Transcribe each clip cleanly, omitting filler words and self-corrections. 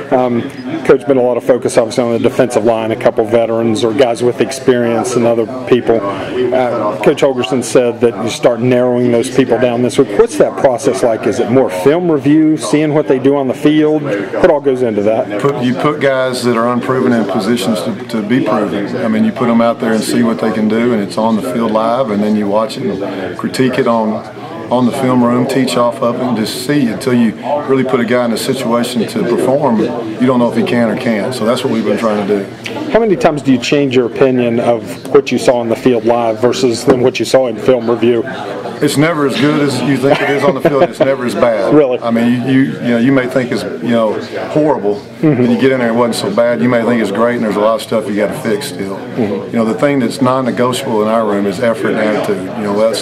Coach, been a lot of focus obviously on the defensive line, a couple veterans or guys with experience and other people. Coach Holgorsen said that you start narrowing those people down this week. What's that process like? Is it more film review, seeing what they do on the field? What all goes into that? You put guys that are unproven in positions to be proven. I mean, you put them out there and see what they can do, and it's on the field live, and then you watch it and critique it on the film room, teach off of it, and just see until you really put a guy in a situation to perform. You don't know if he can or can't. So that's what we've been trying to do. How many times do you change your opinion of what you saw on the field live versus then what you saw in film review? It's never as good as you think it is on the field. It's never as bad. Really? I mean, you may think it's horrible, and you get in there and it wasn't so bad. You may think it's great, and there's a lot of stuff you got to fix still. The thing that's non-negotiable in our room is effort and attitude.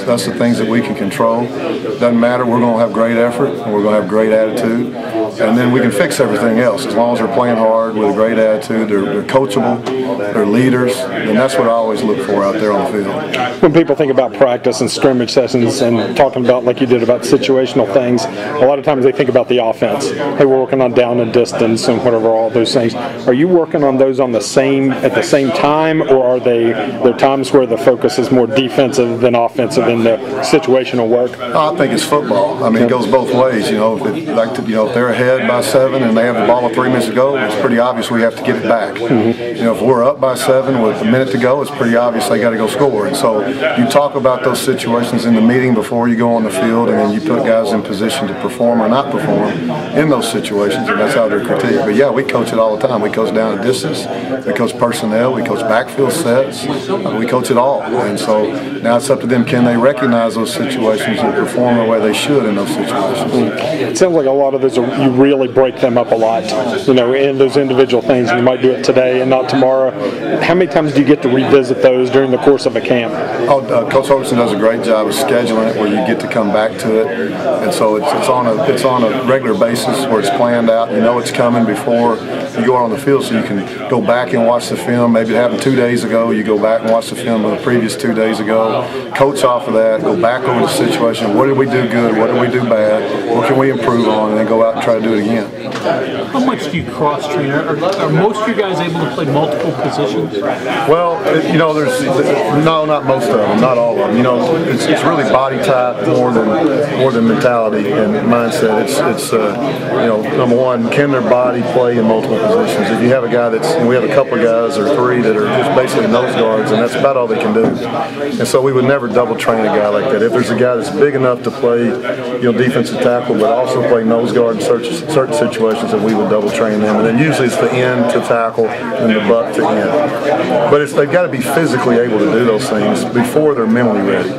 That's the things that we can control. Doesn't matter. We're going to have great effort, and we're going to have great attitude, and then we can fix everything else as long as they're playing hard with a great attitude. They're coachable. They're leaders, and that's what I always look for out there on the field. When people think about practice and scrimmage sessions and talking about, like you did, about situational things, a lot of times they think about the offense. Hey, we're working on down and distance and whatever, all those things. Are you working on those at the same time, or are there times where the focus is more defensive than offensive in the situational work? I think it's football. I mean, it goes both ways. If they're ahead by 7 and they have the ball with 3 minutes to go, it's pretty obvious we have to get it back. If we're up by 7 with a minute to go, it's pretty obvious they got to go score. And so you talk about those situations in the meeting before you go on the field, and then you put guys in position to perform or not perform in those situations, and that's how they're critiqued. But yeah, we coach it all the time. We coach down and distance, we coach personnel, we coach backfield sets, we coach it all. And so now it's up to them. Can they recognize those situations and perform the way they should in those situations? It sounds like a lot of those you really break them up a lot, in those individual things. You might do it today and not tomorrow. How many times do you get to revisit those during the course of a camp? Coach Holgorsen does a great job of scheduling it where you get to come back to it, and so it's on a regular basis where it's planned out. You know it's coming before you go out on the field, so you can go back and watch the film. Maybe it happened 2 days ago. You go back and watch the film of the previous 2 days ago. Coach off of that. Go back over the situation. What did we do good? What did we do bad? What can we improve on? And then go out and try to do it again. How much do you cross-train? Are most of you guys able to play multiple positions? Well, not most of them, not all of them. It's really body type more than mentality and mindset. It's number one, can their body play in multiple positions? If you have a guy we have a couple of guys or 3 that are just basically nose guards, and that's about all they can do. And so we would never double train a guy like that. If there's a guy that's big enough to play, defensive tackle, but also play nose guard in certain situations, that we would double train them. And then usually it's the end to tackle and the butt to end. But they've got to be physically able to do those things before they're mentally ready.